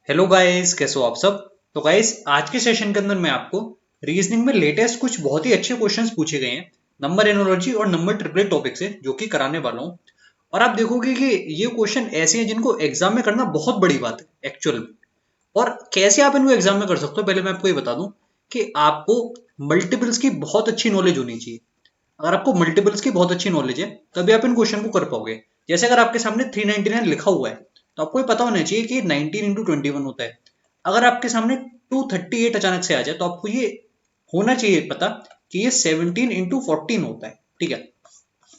Hello guys, कैसे हो आप सब। तो गाइस, आज के सेशन के अंदर मैं आपको रीजनिंग में लेटेस्ट कुछ बहुत ही अच्छे क्वेश्चंस पूछे गए हैं नंबर एनोलॉजी और नंबर ट्रिपलेट टॉपिक से, जो कि कराने वाला हूं। और आप देखोगे कि ये क्वेश्चन ऐसे हैं जिनको एग्जाम में करना बहुत बड़ी बात है एक्चुअल में। और कैसे आप इनको एग्जाम में कर सकते हो, पहले मैं आपको ये बता दूं कि आपको मल्टीपल्स की बहुत अच्छी नॉलेज होनी चाहिए। अगर आपको मल्टीपल्स की बहुत अच्छी नॉलेज है तभी आप इन क्वेश्चन को कर पाओगे। जैसे अगर आपके सामने 399 लिखा हुआ है तो आपको ये पता होना चाहिए कि 19 इंटू 21 होता है। अगर आपके सामने 238 अचानक से आ जाए तो आपको ये होना चाहिए पता कि ये 17 इंटू 14 होता है। ठीक है।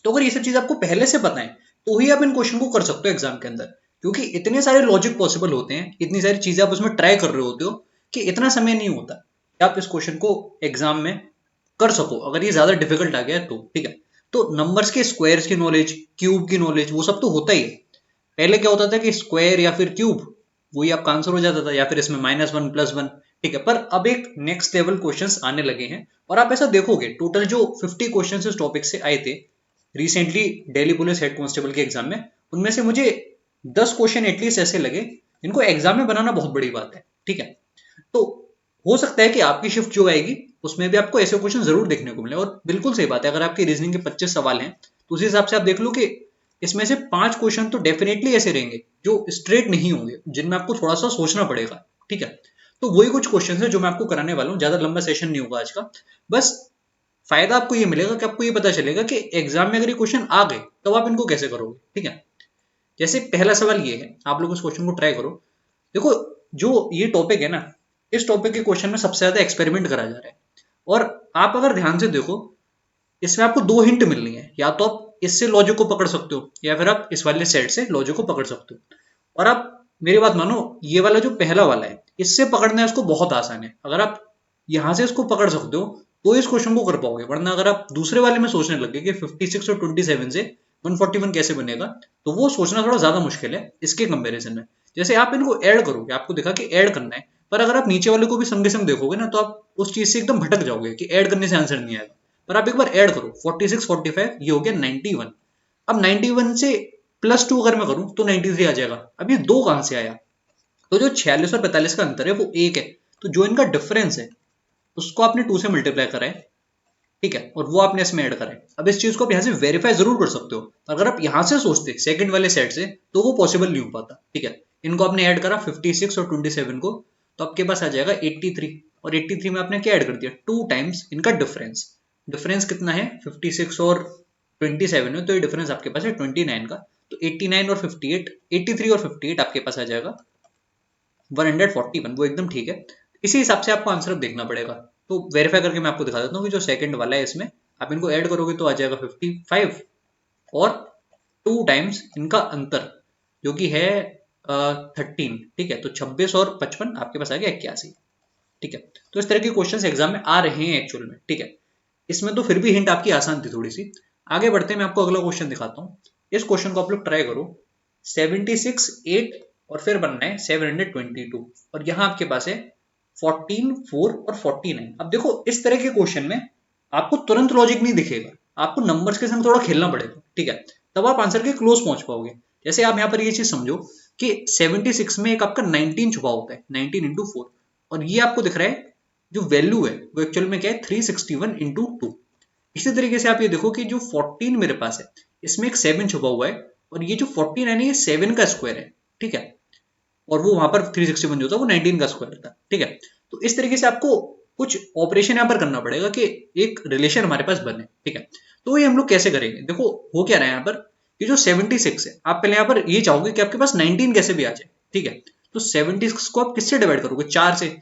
तो अगर ये सब चीज आपको पहले से पता है तो ही आप इन क्वेश्चन को कर सकते हो एग्जाम के अंदर, क्योंकि इतने सारे लॉजिक पॉसिबल होते हैं, इतनी सारी चीजें आप उसमें ट्राई कर रहे होते हो कि इतना समय नहीं होता कि आप इस क्वेश्चन को एग्जाम में कर सको, अगर ये ज्यादा डिफिकल्ट आ गया तो। ठीक है। तो नंबर्स के स्क्वायर्स की नॉलेज, क्यूब की नॉलेज, वो सब तो होता ही है। पहले क्या होता था कि स्क्वायर या फिर क्यूब वही आपका आंसर हो जाता था, या फिर इसमें -1 +1। ठीक है। पर अब एक नेक्स्ट लेवल क्वेश्चंस आने लगे हैं, और आप ऐसा देखोगे टोटल जो 50 क्वेश्चंस इस टॉपिक से आए थे recently Delhi police head constable के एग्जाम में, उनमें से मुझे 10 क्वेश्चन एटलीस्ट ऐसे लगे जिनको एग्जाम में बनाना बहुत बड़ी बात है। ठीक है। तो हो सकता है कि आपकी शिफ्ट जो आएगी उसमें भी आपको ऐसे क्वेश्चन जरूर देखने को मिले। और बिल्कुल सही बात है, अगर आपकी रीजनिंग के 25 सवाल हैं तो उस हिसाब से आप देख लो कि इसमें से 5 क्वेश्चन तो डेफिनेटली ऐसे रहेंगे जो स्ट्रेट नहीं होंगे, जिनमें आपको थोड़ा सा सोचना पड़ेगा। ठीक है। तो वही कुछ क्वेश्चन है जो मैं आपको कराने वाला हूँ, ज्यादा लंबा सेशन नहीं होगा आज का। बस फायदा आपको ये मिलेगा कि आपको ये पता चलेगा कि एग्जाम में अगर ये क्वेश्चन आ गए तो आप इनको कैसे करोगे। ठीक है। जैसे पहला सवाल ये है, आप लोग इस क्वेश्चन को ट्राई करो। देखो, जो ये टॉपिक है ना, इस टॉपिक के क्वेश्चन में सबसे ज्यादा एक्सपेरिमेंट करा जा रहा है। और आप अगर ध्यान से देखो, इसमें आपको दो हिंट मिलनी है, या तो आप इससे लॉजिक को पकड़ सकते हो या फिर आप इस वाले सेट से लॉजिक को पकड़ सकते हो। और आप मेरी बात मानो, ये वाला जो पहला वाला है इससे पकड़ना है इसको बहुत आसान है। अगर आप यहां से इसको पकड़ सकते हो तो इस क्वेश्चन को कर पाओगे, वरना अगर आप दूसरे वाले में सोचने लगे कि 56 और 27 से 141 कैसे बनेगा, तो वो सोचना थोड़ा ज्यादा मुश्किल है इसके कंपैरिजन में। जैसे आप इनको ऐड करोगे, आपको दिखा कि ऐड करना है, पर अगर आप नीचे वाले को भी संगे संग देखोगे ना तो आप उस चीज से एकदम भटक जाओगे कि ऐड करने से आंसर नहीं आएगा। पर आप एक बार ऐड करो, 46 45 ये हो गया 91। अब 91 से +2 अगर मैं करूं तो 93 आ जाएगा। अब ये दो कहां से आया? तो जो 46 और 45 का अंतर है वो एक है, तो जो इनका डिफरेंस है उसको आपने 2 से मल्टीप्लाई करा है। ठीक है। और वो आपने इसमें ऐड करा है। अब इस चीज को आप यहाँ से वेरीफाई जरूर कर सकते हो। अगर आप यहाँ से सोचते सेकंड वाले सेट से तो वो पॉसिबल नहीं हो पाता। ठीक है। इनको आपने ऐड करा 56 और 27 को, तो आपके पास आ जाएगा 83। और 83 में आपने क्या ऐड कर दिया? 2 टाइम्स इनका डिफरेंस। डिफरेंस कितना है 56 और 27 में? तो ये डिफरेंस आपके पास है 29 का। तो 89 और 58, 83 और 58 आपके पास आ जाएगा 141। वो एकदम ठीक है। इसी हिसाब से आपको आंसर देखना पड़ेगा। तो वेरीफाई करके मैं आपको दिखा देता हूँ कि जो सेकंड वाला है इसमें आप इनको ऐड करोगे तो आ जाएगा 55, और 2 टाइम्स इनका अंतर जो कि है 13। ठीक है। तो 26 और 55 आपके पास आ गया 81। ठीक है। तो इस तरह के क्वेश्चन एग्जाम में आ रहे हैं एक्चुअल में। ठीक है। इसमें तो फिर भी हिंट आपकी आसान थी थोड़ी सी। आगे बढ़ते हैं, मैं आपको अगला क्वेश्चन दिखाता हूँ। इस क्वेश्चन को आप लोग ट्राई करो। 76 8 और फिर बनना है 722, और यहाँ आपके पास है 14 4 और 49। अब देखो, इस तरह के क्वेश्चन में आपको तुरंत लॉजिक नहीं दिखेगा, आपको नंबर्स के संग थोड़ा खेलना पड़ेगा। ठीक है। तब आप आंसर के क्लोज पहुंच पाओगे। जैसे आप यहाँ पर ये चीज समझो कि 76 में एक आपका 19 छुपा होता है, 19 इंटू 4। और ये आपको दिख रहा है जो वैल्यू है वो एक्चुअल में क्या है, 361 इंटू 2। इसी तरीके से आप ये देखो कि जो 14 मेरे पास है इसमें एक 7 छुपा हुआ है, और ये जो 49 है ये 7 का स्क्वायर है। ठीक है। और वो वहां पर 361 जो था वो 19 का स्क्वायर था। ठीक है। तो इस तरीके से आपको कुछ ऑपरेशन यहाँ पर करना पड़ेगा कि एक रिलेशन हमारे पास बने। ठीक है। तो ये हम लोग कैसे करेंगे? देखो, हो क्या रहा है यहाँ पर, ये जो 76 है, आप पहले यहाँ पर ये चाहोगे कि आपके पास 19 कैसे भी आ जाए। ठीक है। तो 76 को आप किससे डिवाइड करोगे? 4 से।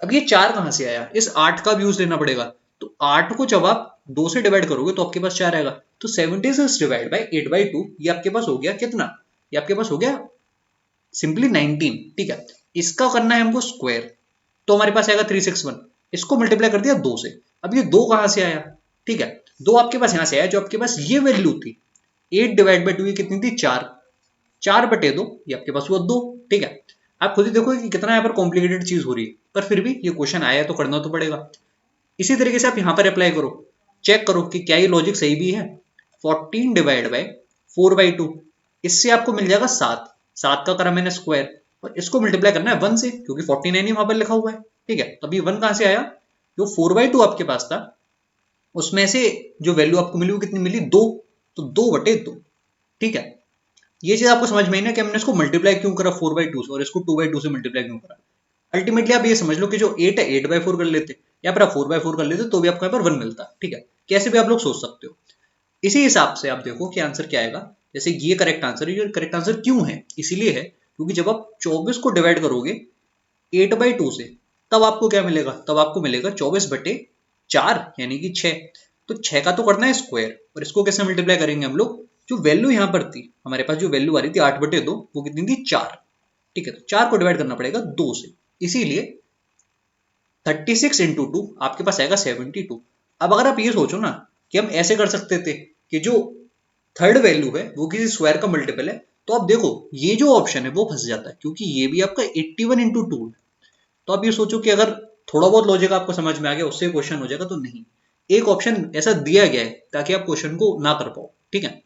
अब ये 4 कहां से आया? इस 8 का भी यूज लेना पड़ेगा। तो 8 को जब आप 2 से डिवाइड करोगे तो आपके पास 4 आएगा। तो 76 डिवाइड बाई 8/2, ये आपके पास हो गया कितना? ये आपके पास हो गया सिंपली 19। ठीक है। इसका करना है हमको स्क्वायर, तो हमारे पास आएगा 361। इसको मल्टीप्लाई कर दिया 2 से। अब ये 2 कहां से आया? ठीक है। 2 आपके पास यहां से आया, जो आपके पास ये वैल्यू थी 8/2, ये कितनी थी? 4। 4/2 ये आपके पास हुआ 2। ठीक है। आप खुद ही देखो कि कितना यहाँ पर कॉम्प्लिकेटेड चीज हो रही है, पर फिर भी ये क्वेश्चन आया तो करना तो पड़ेगा। इसी तरीके से आप यहाँ पर अप्लाई करो, चेक करो कि क्या ये लॉजिक सही भी है। 14 डिवाइड बाय 4/2, इससे आपको मिल जाएगा 7। 7 का करा मैंने स्क्वायर, और इसको मल्टीप्लाई करना है 1 से, क्योंकि 49 ही वहां पर लिखा हुआ है। ठीक है, तो अभी 1 कहां से आया? जो 4/2 आपके पास था उसमें से जो वैल्यू आपको मिली वो कितनी मिली? 2। तो 2/2। ठीक है, ये चीज आपको समझ में आई ना कि हमने इसको मल्टीप्लाई क्यों करा 4/2 से और इसको 2/2 से मल्टीप्लाई क्यों करा। अल्टीमेटली आप ये समझ लो कि जो 8 है 8/4 कर लेते, या फिर आप 4/4 कर लेते तो भी आपको यहाँ पर 1 मिलता। ठीक है, कैसे भी आप लोग सोच सकते हो। इसी हिसाब से आप देखो कि आंसर क्या आएगा। जैसे ये करेक्ट आंसर है। ये करेक्ट आंसर क्यों है? इसीलिए है क्योंकि जब आप 24 को डिवाइड करोगे 8/2 से, तब आपको क्या मिलेगा? तब आपको मिलेगा 24/4 यानी कि 6। तो 6 का तो करना है स्क्वायर, और इसको कैसे मल्टीप्लाई करेंगे हम लोग? जो वैल्यू यहाँ पर थी, हमारे पास जो वैल्यू आ रही थी 8/2, वो कितनी थी? 4। ठीक है, तो 4 को डिवाइड करना पड़ेगा 2 से, इसीलिए 36 इंटू 2 आपके पास आएगा 72। अब अगर आप ये सोचो ना कि हम ऐसे कर सकते थे कि जो थर्ड वैल्यू है वो किसी स्क्वायर का मल्टीपल है, तो आप देखो ये जो ऑप्शन है वो फंस जाता है, क्योंकि ये भी आपका 81 इंटू 2 है। तो आप ये सोचो कि अगर थोड़ा बहुत लॉजिक आपको समझ में आ गया उससे क्वेश्चन हो जाएगा, तो नहीं, एक ऑप्शन ऐसा दिया गया है ताकि आप क्वेश्चन को ना कर पाओ। ठीक है,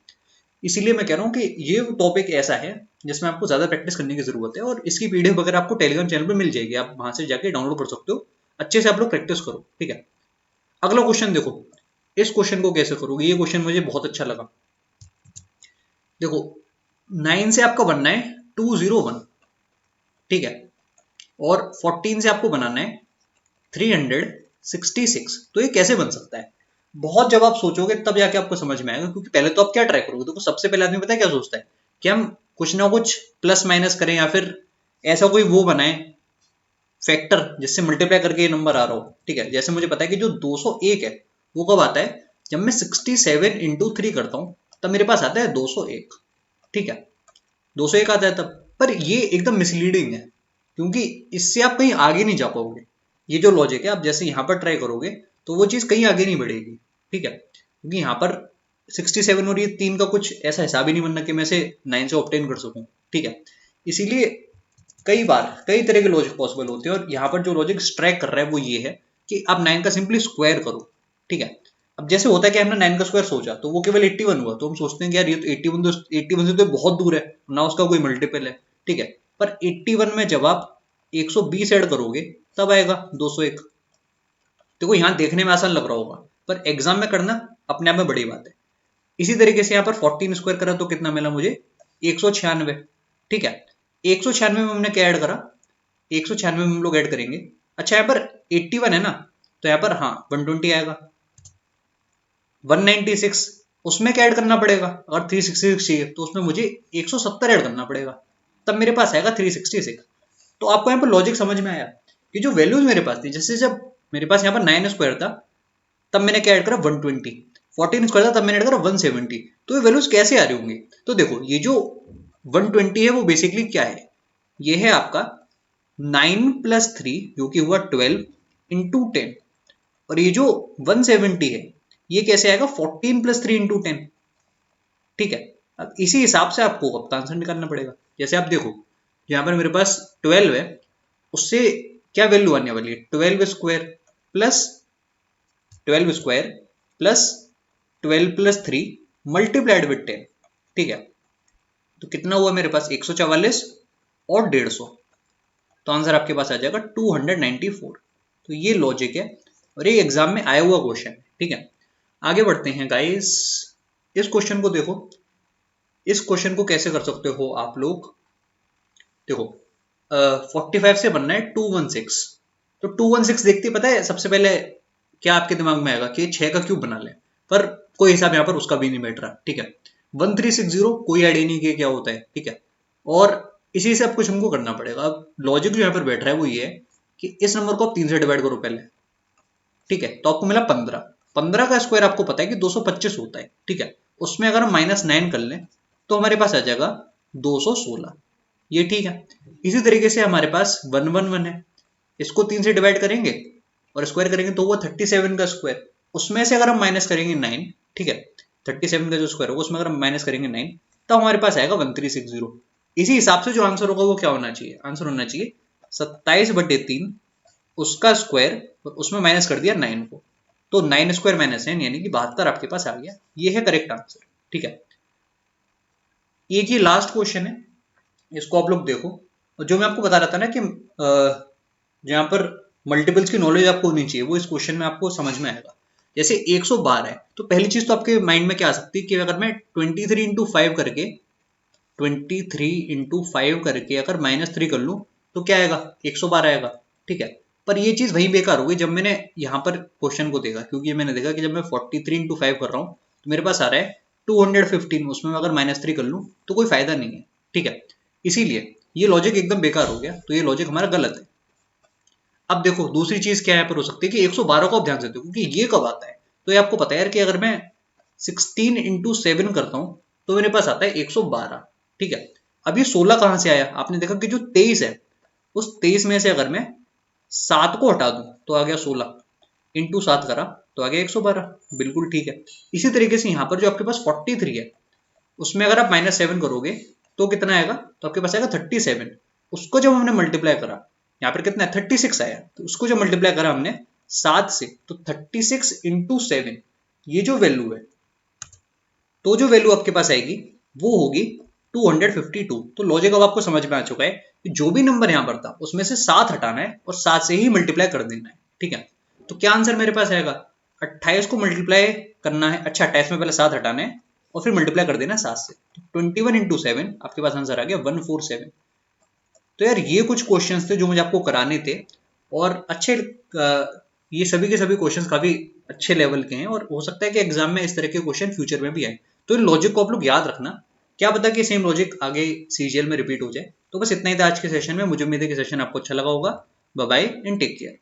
इसीलिए मैं कह रहा हूँ कि ये टॉपिक ऐसा है जिसमें आपको ज्यादा प्रैक्टिस करने की जरूरत है, और इसकी पीडीएफ वगैरह आपको टेलीग्राम चैनल पर मिल जाएगी, आप वहां से जाके डाउनलोड कर सकते हो। अच्छे से आप लोग प्रैक्टिस करो। ठीक है, अगला क्वेश्चन देखो। इस क्वेश्चन को कैसे करोगे? ये क्वेश्चन मुझे बहुत अच्छा लगा। देखो 9 से आपका बनना है 201। ठीक है, और 14 से आपको बनाना है 366। तो ये कैसे बन सकता है? बहुत जब आप सोचोगे तब जाके आपको समझ में आएगा, क्योंकि पहले तो आप क्या ट्राई करोगे? देखो सबसे पहले आदमी पता है क्या सोचता है कि हम कुछ ना कुछ प्लस माइनस करें, या फिर ऐसा कोई वो बनाए फैक्टर जिससे मल्टीप्लाई करके ये नंबर आ रहा हो। ठीक है, जैसे मुझे पता है कि जो 201 है वो कब आता है? जब मैं 67 इंटू 3 करता हूं तब मेरे पास आता है 201। ठीक है, 201 आता है तब। पर ये एकदम मिसलीडिंग है, क्योंकि इससे आप कहीं आगे नहीं जा पाओगे। ये जो लॉजिक है आप जैसे यहाँ पर ट्राई करोगे तो वो चीज कहीं आगे नहीं बढ़ेगी। ठीक है, क्योंकि यहाँ पर 67 और ये 3 का कुछ ऐसा हिसाब ही नहीं बनना कि मैं इसे 9 से ऑब्टेन कर सकूं। ठीक है, इसीलिए कई बार कई तरह के लॉजिक पॉसिबल होते हैं, और यहाँ पर जो लॉजिक स्ट्राइक कर रहा है वो ये है कि आप 9 का सिंपली स्क्वायर करो। ठीक है, अब जैसे होता है कि हमने 9 का स्क्वायर सोचा तो वो केवल 81 हुआ, तो हम सोचते हैं कि यार ये तो 81 से तो बहुत दूर है ना, उसका कोई मल्टीपल है। ठीक है, पर 81 में जब आप 120 ऐड करोगे तब आएगा 201। देखो यहाँ देखने में आसान लग रहा होगा, पर एग्जाम में करना अपने आप में बड़ी बात है। इसी तरीके से यहाँ पर 14 स्क्वायर करा तो कितना मिला मुझे? 196। ठीक है, 196 में हमने क्या ऐड करा? 196 में हम लोग ऐड करेंगे, अच्छा यहाँ पर 81 है ना, तो यहाँ पर हाँ 120 आएगा। 196 उसमें क्या ऐड करना पड़ेगा? अगर 366 चाहिए तो उसमें मुझे 170 ऐड करना पड़ेगा, तब मेरे पास आएगा 366। तो आपको यहाँ पर लॉजिक समझ में आया कि जो वैल्यूज मेरे पास थी, जैसे जब मेरे पास यहाँ पर 9 स्क्वायर था तब मैंने क्या ऐड करा? 120। 14 स्क्वायर था तब मैंने ऐड करा 170। तो ये वैल्यूज कैसे आ रही होंगी? तो देखो ये जो 120 है वो बेसिकली क्या है? ये है आपका 9 + 3 जो कि हुआ 12 इंटू 10, और ये जो 170 है ये कैसे आएगा? 14 + 3 इंटू 10। ठीक है, अब इसी हिसाब से आपको अब आंसर निकालना पड़ेगा। जैसे आप देखो यहाँ पर मेरे पास 12 है, उससे क्या वैल्यू आने वाली है? 12 + 3 मल्टीप्लाइड विद 10। ठीक है, तो कितना हुआ मेरे पास? 144 और 150। तो आंसर आपके पास आ जाएगा 294। तो ये लॉजिक है, और ये एग्जाम में आया हुआ क्वेश्चन है। ठीक है, आगे बढ़ते हैं गाइस। इस क्वेश्चन को देखो। इस क्वेश्चन को कैसे कर सकते हो आप लोग? देखो 45 से बनना है 216। तो 216 देखते पता है सबसे पहले क्या आपके दिमाग में आएगा कि 6 का क्यूब बना ले, पर कोई हिसाब यहाँ पर उसका भी नहीं बैठ रहा। ठीक है, 1360 कोई आइडिया नहीं कि क्या होता है। ठीक है, और इसी से अब कुछ हमको करना पड़ेगा। अब लॉजिक जो यहाँ पर बैठ रहा है वो ये है कि इस नंबर को आप 3 से डिवाइड करो पहले। ठीक है, तो आपको मिला 15। 15 का स्क्वायर आपको पता है कि 225 होता है। ठीक है, उसमें अगर हम -9 कर लें तो हमारे पास आ जाएगा 216। ये ठीक है। इसी तरीके से हमारे पास 111 है, इसको 3 से डिवाइड करेंगे और स्क्वायर करेंगे तो वो 37 का स्क्वायर, उसमें से अगर हम माइनस करेंगे 9। ठीक है, 37 का जो स्क्वायर होगा उसमें अगर हम माइनस करेंगे 9 तो हमारे पास आएगा 1360। इसी हिसाब से जो आंसर होगा वो क्या होना चाहिए? आंसर होना चाहिए 27/3 उसका स्क्वायर, और उसमें माइनस कर दिया 9 को, तो 9 स्क्वायर माइनस 9 यानी कि 72 आपके पास आ गया। ये है करेक्ट आंसर। ठीक है, एक ही लास्ट क्वेश्चन है, इसको आप लोग देखो। जो मैं आपको बता रहा था ना कि जहाँ पर मल्टीपल्स की नॉलेज आपको होनी चाहिए वो इस क्वेश्चन में आपको समझ में आएगा। जैसे 112 है तो पहली चीज तो आपके माइंड में क्या आ सकती है कि अगर मैं 23 into 5 करके अगर -3 कर लूँ तो क्या आएगा, 112 आएगा। ठीक है, पर ये चीज वही बेकार हो गई जब मैंने यहाँ पर क्वेश्चन को देखा, क्योंकि ये मैंने देखा कि जब मैं 43 into 5 कर रहा हूँ तो मेरे पास आ रहा है 215, उसमें अगर -3 कर लूँ तो कोई फायदा नहीं है। ठीक है, इसीलिए ये लॉजिक एकदम बेकार हो गया, तो ये लॉजिक हमारा गलत है। अब देखो दूसरी चीज क्या यहाँ पर हो सकती है कि 112 को आप ध्यान से देखो क्योंकि ये कब आता है, तो ये आपको पता है यार कि अगर मैं 16 into 7 करता हूं तो मेरे पास आता है 112। ठीक है, अब ये 16 कहां से आया, आपने देखा कि जो 23 है उस 23 में से अगर मैं 7 को हटा दूं तो आ गया 16, इंटू 7 करा तो आ गया 112। बिल्कुल ठीक है। इसी तरीके से यहाँ पर जो आपके पास 43 है उसमें अगर आप -7 करोगे तो कितना आएगा, तो आपके पास आएगा 37। उसको जब हमने मल्टीप्लाई करा, यहाँ पर कितना है 36 आया, तो उसको जब मल्टीप्लाई करा हमने 7 से तो 36 into 7, ये जो वैल्यू है तो जो वैल्यू आपके पास आएगी वो होगी 252। तो लॉजिक अब आपको समझ में आ चुका है कि जो भी नंबर यहाँ पर था उसमें से 7 हटाना है और 7 से ही मल्टीप्लाई कर देना है। ठीक है, तो क्या आंसर मेरे पास आएगा, 28 को मल्टीप्लाई करना है, अच्छा 28 में पहले 7 हटाना है और फिर मल्टीप्लाई कर देना 7 से, तो 21 into 7 आपके पास आंसर आ गया 147। तो यार ये कुछ क्वेश्चंस थे जो मुझे आपको कराने थे, और अच्छे ये सभी के सभी क्वेश्चंस काफी अच्छे लेवल के हैं और हो सकता है कि एग्जाम में इस तरह के क्वेश्चन फ्यूचर में भी आए। तो इन लॉजिक को आप लोग याद रखना, क्या पता कि सेम लॉजिक आगे सीजीएल में रिपीट हो जाए। तो बस इतना ही था आज के सेशन में, मुझे उम्मीद है कि सेशन आपको अच्छा लगा होगा। Bye bye and take care.